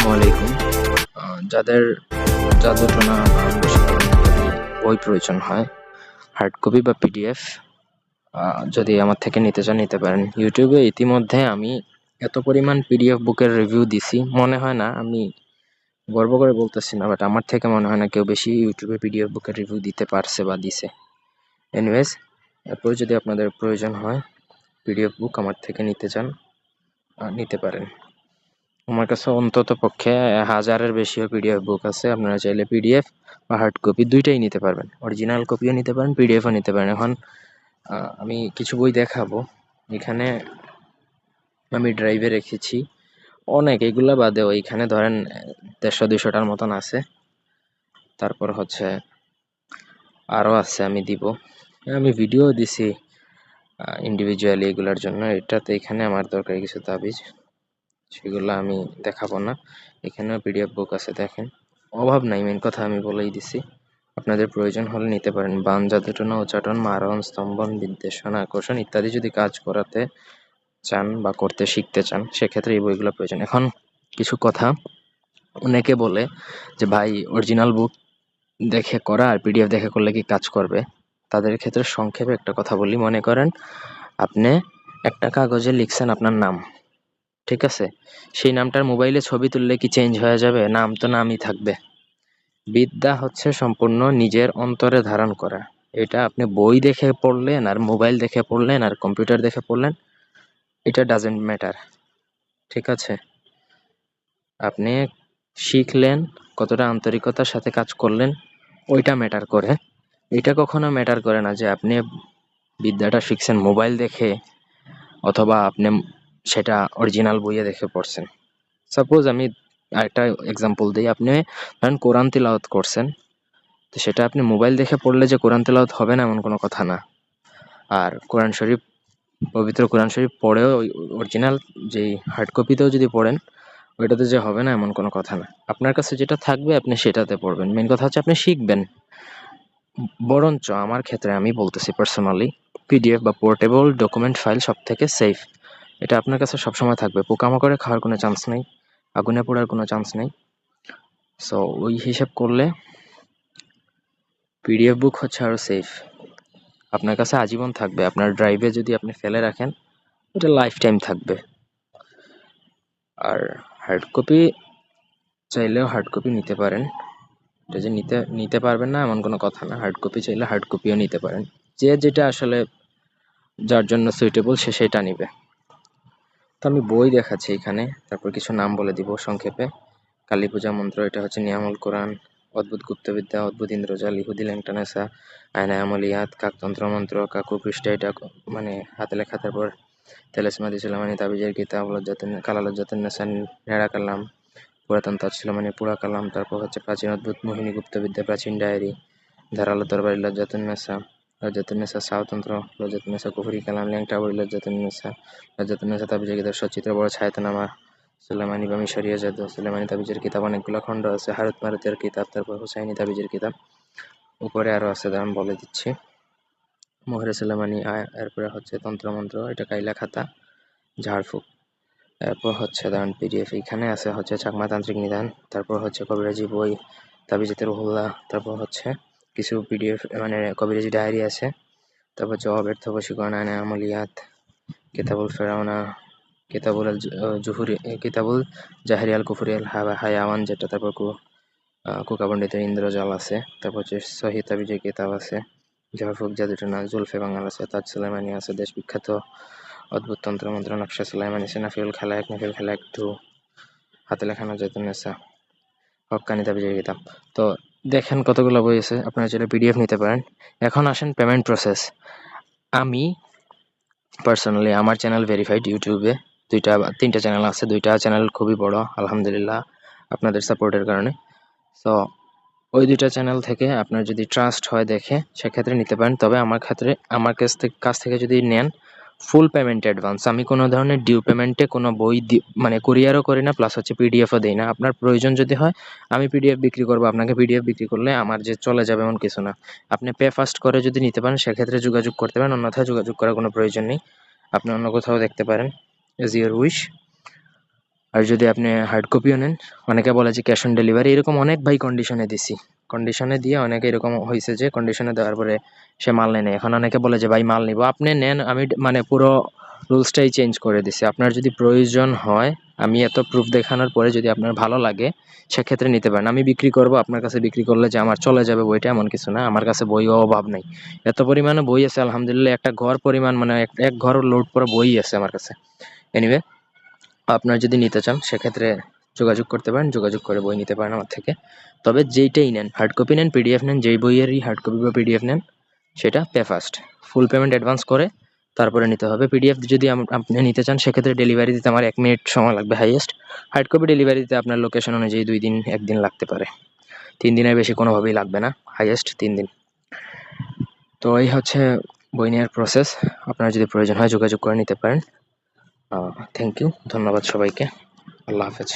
আসসালামু আলাইকুম। যাদের জাদুটোনা বা বশীকরণ ইত্যাদি বই প্রয়োজন হয়, হার্ড কপি বা পিডিএফ যদি আমার থেকে নিতে চান নিতে পারেন। ইউটিউবে ইতিমধ্যে আমি এত পরিমাণ পিডিএফ বুকের রিভিউ দিছি, মনে হয় না, আমি গর্ব করে বলতেছি না, বাট আমার থেকে মনে হয় না কেউ বেশি ইউটিউবে পিডিএফ বুকের রিভিউ দিতে পারছে বা দিছে। এনিওয়েজ, এরপর যদি আপনাদের প্রয়োজন হয় পিডিএফ বুক আমার থেকে নিতে চান নিতে পারেন। আমার কাছে অন্তত পক্ষে 1000-এর বেশিও পিডিএফ বুক আছে। আপনারা চাইলে পিডিএফ বা হার্ড কপি দুইটাই নিতে পারবেন, অরিজিনাল কপিও নিতে পারেন, পিডিএফও নিতে পারেন। এখন আমি কিছু বই দেখাবো। এখানে আমি ড্রাইভে রেখেছি অনেক, এগুলা বাদেও এখানে ধরেন 150-200টার মতন আছে। তারপর হচ্ছে আরও আছে, আমি দিব, আমি ভিডিও দিছি ইন্ডিভিজুয়ালি এগুলার জন্য। এটাতে এখানে আমার দরকারি কিছু তাবিজ, সেগুলো আমি দেখাবো না। এখানেও পিডিএফ বুক আছে, দেখেন, অভাব নাই। মেন কথা আমি বলেই দিছি, আপনাদের প্রয়োজন হলে নিতে পারেন। বান, জাদুটোনা, উচ্চাটন, মারণ, স্তম্ভন, বিদ্বেষণ, আকর্ষণ ইত্যাদি যদি কাজ করাতে চান বা করতে শিখতে চান, সেক্ষেত্রে এই বইগুলো প্রয়োজন। এখন কিছু কথা, অনেকে বলে যে ভাই অরিজিনাল বুক দেখে করা আর পিডিএফ দেখে করলে কি কাজ করবে? তাদের ক্ষেত্রে সংক্ষেপে একটা কথা বলি। মনে করেন আপনি একটা কাগজে লিখছেন আপনার নাম, ঠিক আছে? সেই নামটার মোবাইলে ছবি তুললে কি চেঞ্জ হয়ে যাবে? নাম তো নামই থাকবে। বিদ্যা হচ্ছে সম্পূর্ণ নিজের অন্তরে ধারণ করা। এটা আপনি বই দেখে পড়লেন আর মোবাইল দেখে পড়লেন আর কম্পিউটার দেখে পড়লেন, এটা ডাজেন্ট ম্যাটার, ঠিক আছে? আপনি শিখলেন, কতটা আন্তরিকতার সাথে কাজ করলেন, ওইটা ম্যাটার করে। এটা কখনো ম্যাটার করে না যে আপনি বিদ্যাটা শিখছেন মোবাইল দেখে অথবা আপনি সেটা অরিজিনাল বইয়ে দেখে পড়ছেন। সাপোজ আমি আরেকটা এক্সাম্পল দিই। আপনি ধরেন কোরআন তিলাওয়াত করছেন, তো সেটা আপনি মোবাইল দেখে পড়লে যে কোরআন তেলাওয়াত হবে না এমন কোনো কথা না। আর কোরআন শরীফ, পবিত্র কোরআন শরীফ পড়েও অরিজিনাল যেই হার্ড কপিতেও যদি পড়েন, ওইটাতে যে হবে না এমন কোনো কথা না। আপনার কাছে যেটা থাকবে আপনি সেটাতে পড়বেন। মেন কথা হচ্ছে আপনি শিখবেন। বরঞ্চ আমার ক্ষেত্রে আমি বলতেছি পার্সোনালি, পিডিএফ বা পোর্টেবল ডকুমেন্ট ফাইল সব থেকে সেফ। এটা আপনার কাছে সবসময় থাকবে, পোকামাকড়ে খাওয়ার কোনো চান্স নেই, আগুনে পোড়ার কোনো চান্স নেই। সো ওই হিসাব করলে পিডিএফ বুক হচ্ছে আরও সেফ। আপনার কাছে আজীবন থাকবে। আপনার ড্রাইভে যদি আপনি ফেলে রাখেন, এটা লাইফ টাইম থাকবে। আর হার্ড কপি চাইলেও হার্ড কপি নিতে পারেন। এটা যে নিতে পারবেন না এমন কোনো কথা না। হার্ড কপি চাইলে হার্ড কপিও নিতে পারেন। যে যেটা আসলে যার জন্য সুইটেবল সে সেটা নিবে। তো আমি বই দেখাচ্ছি এখানে, তারপর কিছু নাম বলে দিব সংক্ষেপে। কালী পূজা মন্ত্র, এটা হচ্ছে নিয়ামুল কোরআন। অদ্ভুত গুপ্তবিদ্যা, অদ্ভুত ইন্দ্রজাল, ইহুদি ল্যাংটানেসা, আয়না আমলিয়াত, কাকতন্ত্র মন্ত্র, কাকু পৃষ্ঠা, এটা মানে হাতে লেখা। তারপর তেলেসমাদি সুলেমানি, তাবিজের কিতাব, কালা লজ্জাতুন্নেসা, নেড়া কালাম, পুরাতন তাজ সুলেমানি, পুরা কালাম। তারপর হচ্ছে প্রাচীন অদ্ভুত মোহিনী গুপ্তবিদ্যা, প্রাচীন ডায়েরি, ধারালো তরবারি, লজ্জাতুন্নেসা সাওতন্ত্র, লজ্জাতুন্নেসা কুফরি কালাম, ল্যাংটাবুড়ি, লজ্জাতুন্নেসা তাবিজের কিতাব, সচিত্র বড় ছায়াতনামা, সুলেমানি বা মিশরীয় জাদু, সুলেমানি তাবিজের কিতাব, অনেকগুলো খণ্ড আছে, হারুত মারুতের কিতাব, তারপর হুসাইনি তাবিজের কিতাব, উপরে আরো আছে, দাম বলে দিচ্ছি। মোহরে সুলেমানি, এরপরে হচ্ছে তন্ত্রমন্ত্র, এটা কাইলা খাতা, ঝাড়ফুঁক। এরপর হচ্ছে দাঁড়ান পিডিএফ এখানে আছে হচ্ছে চাকমাতান্ত্রিক নিদান, তারপর হচ্ছে কবিরাজি বই, তাবিজেতে রুহুল্লাহ, তারপর হচ্ছে কিছু পিডিএফ মানে কবিরাজি ডায়েরি আছে, তারপর হচ্ছে অব্যর্থ বশীকরণ, আয়না আমলিয়াত, কিতাবুল ফেরাউনা, কিতাবুল জুহুরি, কিতাবুল জাহেরিয়াল কুফুরিয়াল হায়াওয়ান যেটা, তারপর কুকাপণ্ডিতের ইন্দ্রজাল আছে, তারপর হচ্ছে সহি তাবিজের কিতাব আছে, ঝাড়ফুঁক, জাদুটোনা, জুলফে বাঙাল আছে, তাজ সুলাইমানি আছে, দেশ বিখ্যাত অদ্ভুত তন্ত্রমন্ত্র, নকশা সুলাইমানি আছে, নাফিউল খালায়েক, খালায়েক 2, হাতে লেখা নজরুন্নেসা, হক্কানি তাবিজের কিতাব। তো দেখেন কতগুলো বই আছে, আপনারা চাইলে পিডিএফ নিতে পারেন। এখন আসেন পেমেন্ট প্রসেস। আমি পার্সোনালি আমার চ্যানেল ভেরিফাইড ইউটিউবে, 3টা চ্যানেল আছে, 2টা চ্যানেল খুবই বড় আলহামদুলিল্লাহ আপনাদের সাপোর্টের কারণে। সো ওই 2টা চ্যানেল থেকে আপনার যদি ট্রাস্ট হয় দেখে সেক্ষেত্রে নিতে পারেন। তবে আমার কাছ থেকে যদি নেন ফুল পেমেন্ট অ্যাডভান্স। আমি কোনো ধরনের ডিউ পেমেন্টে কোনো বই মানে কুরিয়ারও করি না, প্লাস হচ্ছে পিডিএফও দিই না। আপনার প্রয়োজন যদি হয় আমি পিডিএফ বিক্রি করবো, আপনাকে পিডিএফ বিক্রি করলে আমার যে চলে যাবে এমন কিছু না। আপনি পে ফার্স্ট করে যদি নিতে পারেন সেক্ষেত্রে যোগাযোগ করতে পারেন, অন্যথায় যোগাযোগ করার কোনো প্রয়োজন নেই। আপনি অন্য কোথাও দেখতে পারেন, এজ ইউর উইশ। আর যদি আপনি হার্ড কপিও নেন, অনেকে বলে যে ক্যাশ অন ডেলিভারি, এরকম অনেক ভাই কন্ডিশনে দিছি, কন্ডিশনে দিয়ে অনেকে এরকম হয়েছে যে কন্ডিশনে দেওয়ার পরে সে মাল নেয় না। এখন অনেকে বলে যে ভাই মাল নিব, আপনি নেন, আমি মানে পুরো রুলসটাই চেঞ্জ করে দিছি। আপনার যদি প্রয়োজন হয়, আমি এত প্রুফ দেখানোর পরে যদি আপনার ভালো লাগে, সেক্ষেত্রে নিতে পারেন। আমি বিক্রি করব, আপনার কাছে বিক্রি করলে যে আমার চলে যাবে বইটা, এমন কিছু না। আমার কাছে বইও অভাব নেই, এত পরিমাণে বই আছে আলহামদুলিল্লাহ, একটা ঘর পরিমাণ, মানে এক ঘর লোড পুরো বই আছে আমার কাছে। এনিওয়ে, আপনার যদি নিতে চান সেক্ষেত্রে যোগাযোগ করতে পারেন, যোগাযোগ করে বই নিতে পারেন আমার থেকে। তবে যেইটাই নেন, হার্ড কপি নেন, পিডিএফ নেন, যেই বইয়েরই হার্ড কপি বা পিডিএফ নেন, সেটা pay first, full payment advance করে তারপরে নিতে হবে। পিডিএফ যদি আপনি নিতে চান, সেক্ষেত্রে ডেলিভারি দিতে আমার 1 মিনিট সময় লাগবে হাইয়েস্ট। হার্ড কপি ডেলিভারি দিতে আপনার লোকেশন অনুযায়ী 2 দিন 1 দিন লাগতে পারে, 3 দিনের বেশি কোনোভাবেই লাগবে না, হাইয়েস্ট 3 দিন। তো এই হচ্ছে বই নেওয়ার প্রসেস। আপনার যদি প্রয়োজন হয় যোগাযোগ করে নিতে পারেন। থ্যাংক ইউ, ধন্যবাদ সবাইকে, আল্লাহ হাফেজ।